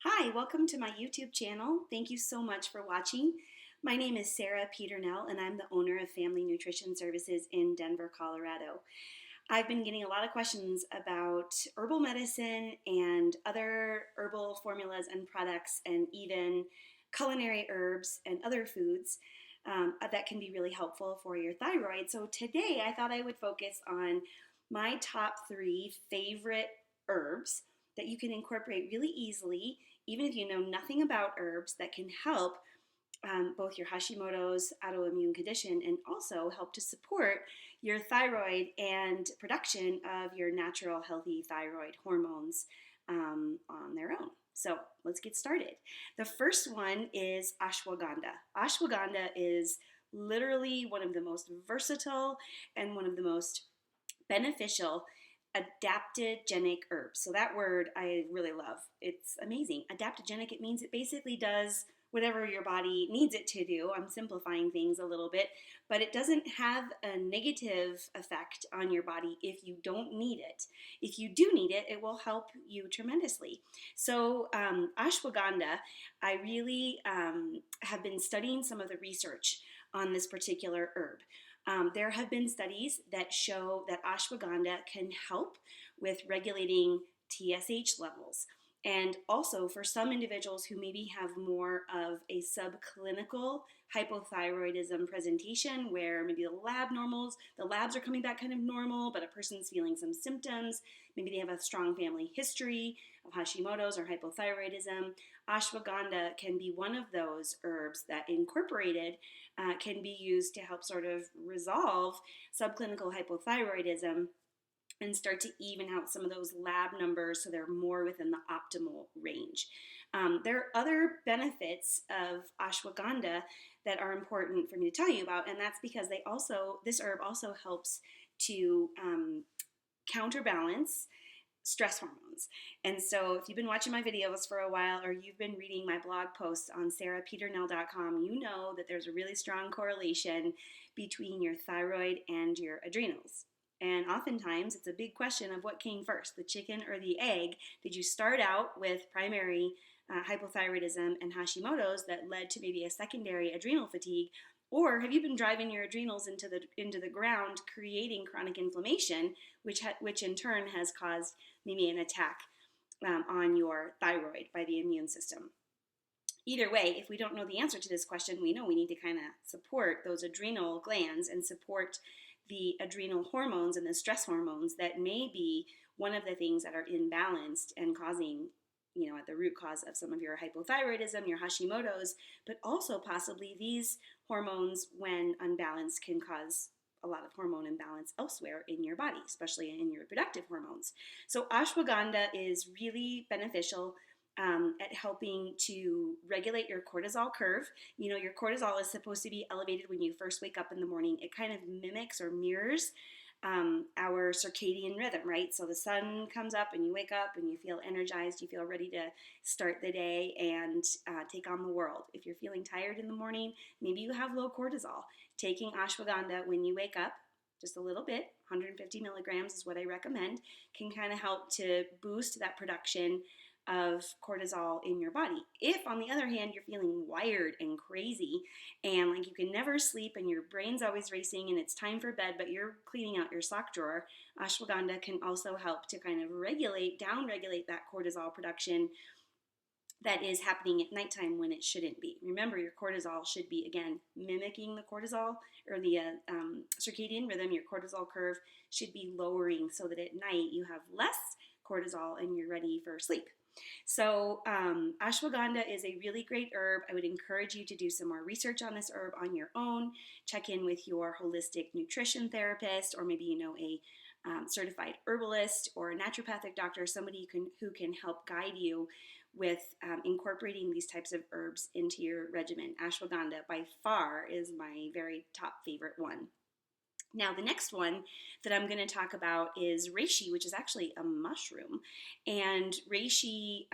Hi, welcome to my YouTube channel. Thank you so much for watching. My name is Sarah Peternell and I'm the owner of Family Nutrition Services in Denver, Colorado. I've been getting a lot of questions about herbal medicine and other herbal formulas and products and even culinary herbs and other foods that can be really helpful for your thyroid. So today I thought I would focus on my top 3 favorite herbs that you can incorporate really easily, even if you know nothing about herbs, that can help both your Hashimoto's autoimmune condition and also help to support your thyroid and production of your natural healthy thyroid hormones on their own. So let's get started. The first one is ashwagandha. Ashwagandha is literally one of the most versatile and one of the most beneficial adaptogenic herbs. So that word I really love. It's amazing. Adaptogenic, it means it basically does whatever your body needs it to do. I'm simplifying things a little bit, but it doesn't have a negative effect on your body if you don't need it. If you do need it, it will help you tremendously. So ashwagandha, I really have been studying some of the research on this particular herb. There have been studies that show that ashwagandha can help with regulating TSH levels. And also for some individuals who maybe have more of a subclinical hypothyroidism presentation where maybe the labs are coming back kind of normal, but a person's feeling some symptoms, maybe they have a strong family history of Hashimoto's or hypothyroidism, ashwagandha can be one of those herbs that incorporated can be used to help sort of resolve subclinical hypothyroidism and start to even out some of those lab numbers so they're more within the optimal range. There are other benefits of ashwagandha that are important for me to tell you about, and that's because this herb also helps to counterbalance stress hormones. And so if you've been watching my videos for a while or you've been reading my blog posts on sarahpeternell.com, you know that there's a really strong correlation between your thyroid and your adrenals. And oftentimes it's a big question of what came first, the chicken or the egg. Did you start out with primary hypothyroidism and Hashimoto's that led to maybe a secondary adrenal fatigue? Or have you been driving your adrenals into the ground, creating chronic inflammation, which in turn has caused maybe an attack on your thyroid by the immune system? Either way, if we don't know the answer to this question, we know we need to kind of support those adrenal glands and support the adrenal hormones and the stress hormones that may be one of the things that are imbalanced and causing, at the root cause of some of your hypothyroidism, your Hashimoto's, but also possibly these hormones, when unbalanced, can cause a lot of hormone imbalance elsewhere in your body, especially in your reproductive hormones. So ashwagandha is really beneficial at helping to regulate your cortisol curve. Your cortisol is supposed to be elevated when you first wake up in the morning. It kind of mimics or mirrors our circadian rhythm, right? So the sun comes up and you wake up and you feel energized, you feel ready to start the day and take on the world. If you're feeling tired in the morning, maybe you have low cortisol. Taking ashwagandha when you wake up, just a little bit, 150 milligrams is what I recommend, can kind of help to boost that production of cortisol in your body. If, on the other hand, you're feeling wired and crazy and like you can never sleep and your brain's always racing and it's time for bed, but you're cleaning out your sock drawer, ashwagandha can also help to kind of down-regulate that cortisol production that is happening at nighttime when it shouldn't be. Remember, your cortisol should be, again, mimicking the cortisol or the circadian rhythm. Your cortisol curve should be lowering so that at night you have less cortisol and you're ready for sleep. So ashwagandha is a really great herb. I would encourage you to do some more research on this herb on your own. Check in with your holistic nutrition therapist, or maybe a certified herbalist or a naturopathic doctor, somebody who can help guide you with incorporating these types of herbs into your regimen. Ashwagandha by far is my very top favorite one. Now, the next one that I'm going to talk about is reishi, which is actually a mushroom. And reishi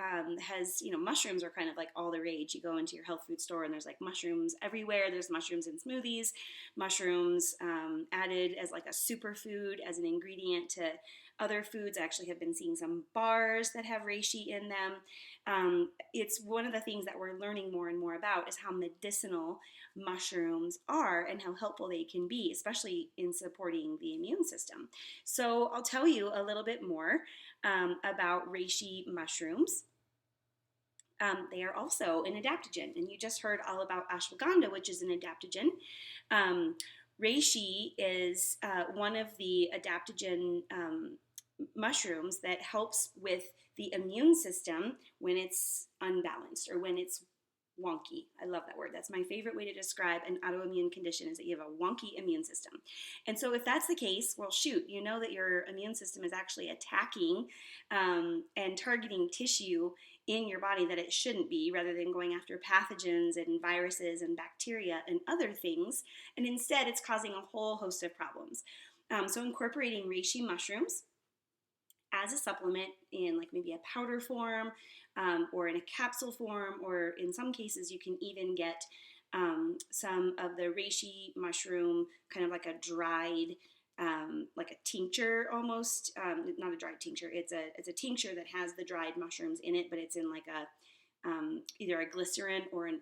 mushrooms are kind of like all the rage. You go into your health food store and there's like mushrooms everywhere. There's mushrooms in smoothies, mushrooms added as like a superfood, as an ingredient to other foods. I actually have been seeing some bars that have reishi in them. It's one of the things that we're learning more and more about is how medicinal mushrooms are and how helpful they can be, especially in supporting the immune system. So I'll tell you a little bit more about reishi mushrooms. They are also an adaptogen, and you just heard all about ashwagandha, which is an adaptogen. Um, reishi is one of the adaptogen mushrooms that helps with the immune system when it's unbalanced or when it's wonky. I love that word. That's my favorite way to describe an autoimmune condition, is that you have a wonky immune system. And so if that's the case, well, shoot, you know that your immune system is actually attacking and targeting tissue in your body that it shouldn't be, rather than going after pathogens and viruses and bacteria and other things. And instead, it's causing a whole host of problems. So incorporating reishi mushrooms as a supplement in like maybe a powder form or in a capsule form, or in some cases you can even get some of the reishi mushroom kind of like a dried like a tincture almost, not a dried tincture, it's a tincture that has the dried mushrooms in it, but it's in like a either a glycerin or an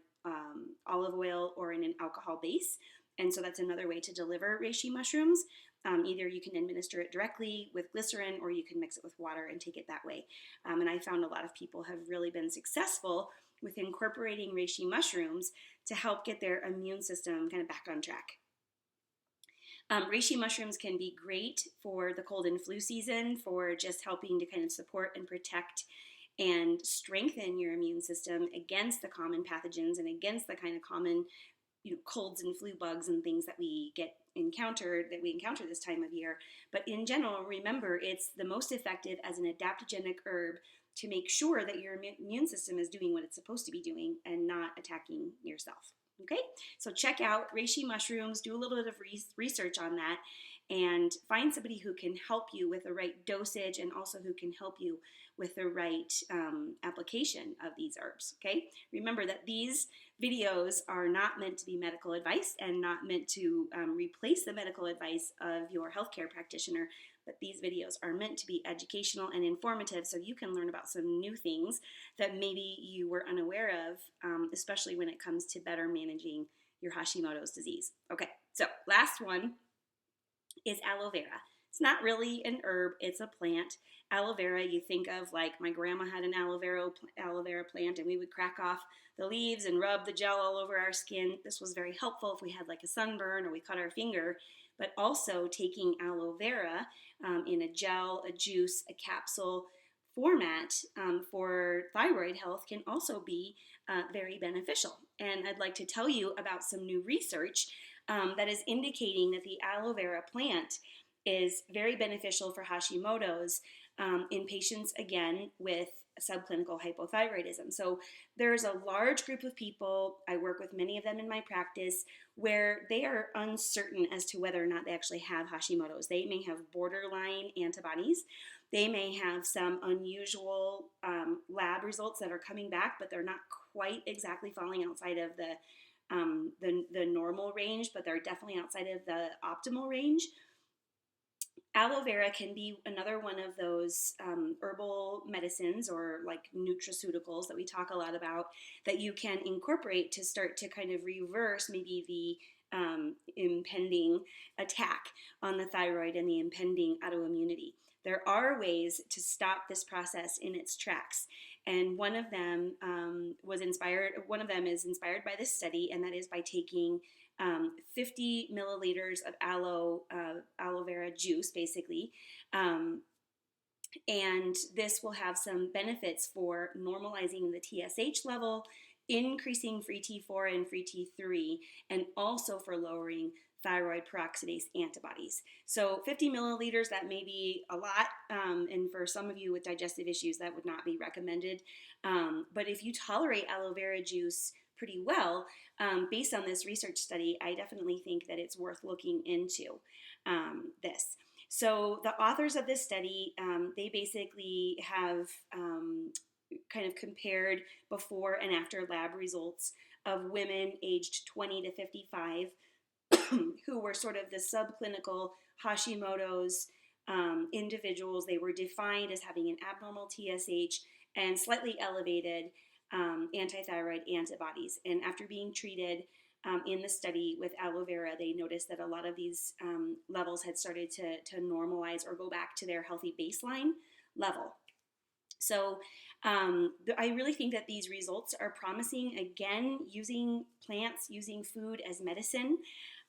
olive oil or in an alcohol base. And so that's another way to deliver reishi mushrooms. Either you can administer it directly with glycerin, or you can mix it with water and take it that way. And I found a lot of people have really been successful with incorporating reishi mushrooms to help get their immune system kind of back on track. Reishi mushrooms can be great for the cold and flu season, for just helping to kind of support and protect and strengthen your immune system against the common pathogens and against the kind of common colds and flu bugs and things that we encounter this time of year. But in general, remember, it's the most effective as an adaptogenic herb to make sure that your immune system is doing what it's supposed to be doing and not attacking yourself. Okay, so check out reishi mushrooms, do a little bit of research on that, and find somebody who can help you with the right dosage and also who can help you with the right application of these herbs. Okay, remember that these videos are not meant to be medical advice and not meant to replace the medical advice of your healthcare practitioner, but these videos are meant to be educational and informative so you can learn about some new things that maybe you were unaware of, especially when it comes to better managing your Hashimoto's disease. Okay, so last one is aloe vera. It's not really an herb, it's a plant. Aloe vera, you think of like my grandma had an aloe vera plant, and we would crack off the leaves and rub the gel all over our skin. This was very helpful if we had like a sunburn or we cut our finger. But also taking aloe vera in a gel, a juice, a capsule format for thyroid health can also be very beneficial. And I'd like to tell you about some new research that is indicating that the aloe vera plant is very beneficial for Hashimoto's in patients, again, with subclinical hypothyroidism. So there's a large group of people, I work with many of them in my practice, where they are uncertain as to whether or not they actually have Hashimoto's. They may have borderline antibodies. They may have some unusual lab results that are coming back, but they're not quite exactly falling outside of the normal range, but they're definitely outside of the optimal range. Aloe vera can be another one of those herbal medicines or like nutraceuticals that we talk a lot about that you can incorporate to start to kind of reverse maybe the impending attack on the thyroid and the impending autoimmunity. There are ways to stop this process in its tracks, and one of them is inspired by this study, and that is by taking 50 milliliters of aloe vera juice, basically. And this will have some benefits for normalizing the TSH level, increasing free T4 and free T3, and also for lowering thyroid peroxidase antibodies. So 50 milliliters, that may be a lot, and for some of you with digestive issues, that would not be recommended. But if you tolerate aloe vera juice pretty well, based on this research study, I definitely think that it's worth looking into this. So the authors of this study, they basically have kind of compared before and after lab results of women aged 20 to 55 who were sort of the subclinical Hashimoto's individuals. They were defined as having an abnormal TSH and slightly elevated anti-thyroid antibodies. And after being treated in the study with aloe vera, they noticed that a lot of these levels had started to normalize or go back to their healthy baseline level. So I really think that these results are promising, again, using plants, using food as medicine,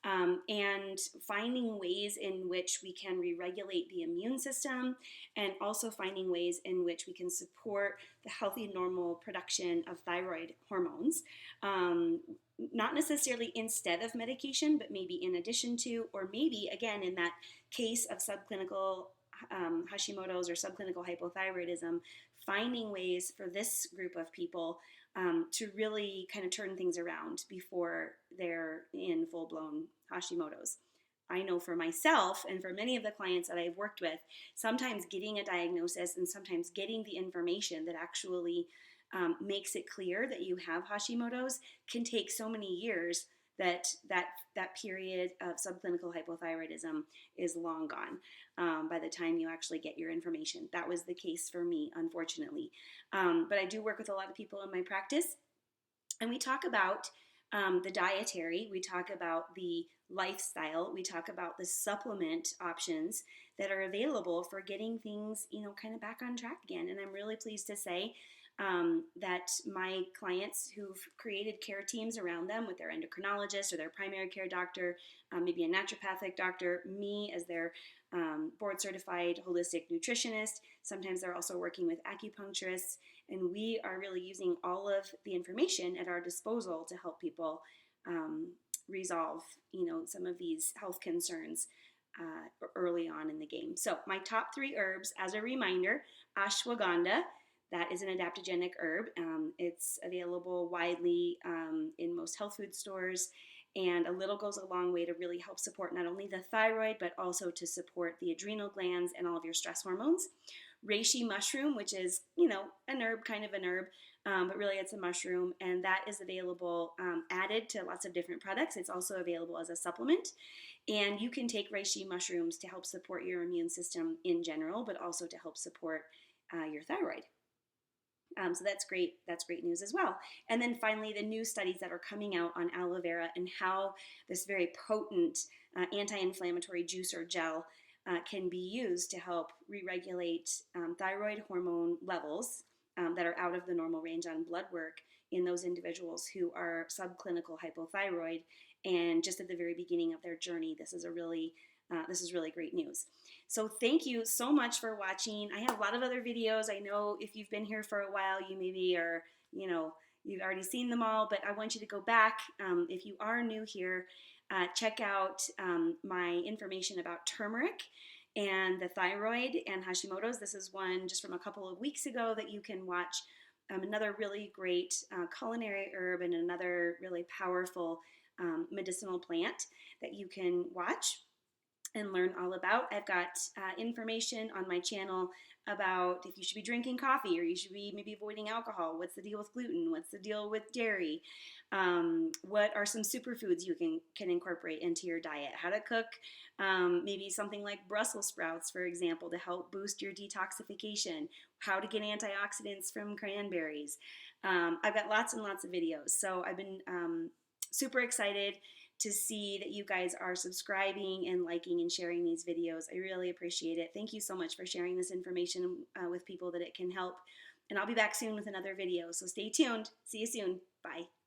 and finding ways in which we can re-regulate the immune system, and also finding ways in which we can support the healthy, normal production of thyroid hormones. Not necessarily instead of medication, but maybe in addition to, or maybe, again, in that case of subclinical Hashimoto's or subclinical hypothyroidism, finding ways for this group of people to really kind of turn things around before they're in full-blown Hashimoto's. I know for myself and for many of the clients that I've worked with, sometimes getting a diagnosis and sometimes getting the information that actually makes it clear that you have Hashimoto's can take so many years that period of subclinical hypothyroidism is long gone by the time you actually get your information. That was the case for me, unfortunately. But I do work with a lot of people in my practice, and we talk about the dietary, we talk about the lifestyle, we talk about the supplement options that are available for getting things, kind of back on track again. And I'm really pleased to say that my clients who've created care teams around them with their endocrinologist or their primary care doctor, maybe a naturopathic doctor, me as their board certified holistic nutritionist. Sometimes they're also working with acupuncturists, and we are really using all of the information at our disposal to help people resolve, some of these health concerns early on in the game. So my top 3 herbs, as a reminder: ashwagandha. That is an adaptogenic herb. It's available widely in most health food stores, and a little goes a long way to really help support not only the thyroid, but also to support the adrenal glands and all of your stress hormones. Reishi mushroom, which is, an herb, kind of an herb, but really it's a mushroom, and that is available added to lots of different products. It's also available as a supplement, and you can take reishi mushrooms to help support your immune system in general, but also to help support your thyroid. So that's great. That's great news as well. And then finally, the new studies that are coming out on aloe vera and how this very potent anti-inflammatory juice or gel can be used to help re-regulate thyroid hormone levels that are out of the normal range on blood work in those individuals who are subclinical hypothyroid and just at the very beginning of their journey. This is really great news. So thank you so much for watching. I have a lot of other videos. I know if you've been here for a while, you maybe are, you've already seen them all, but I want you to go back. If you are new here, check out my information about turmeric and the thyroid and Hashimoto's. This is one just from a couple of weeks ago that you can watch. Another really great culinary herb and another really powerful medicinal plant that you can watch and learn all about. I've got information on my channel about if you should be drinking coffee or you should be maybe avoiding alcohol. What's the deal with gluten? What's the deal with dairy? What are some superfoods you can incorporate into your diet? How to cook maybe something like Brussels sprouts, for example, to help boost your detoxification. How to get antioxidants from cranberries. I've got lots and lots of videos. So I've been super excited to see that you guys are subscribing and liking and sharing these videos. I really appreciate it. Thank you so much for sharing this information with people that it can help. And I'll be back soon with another video. So stay tuned. See you soon. Bye.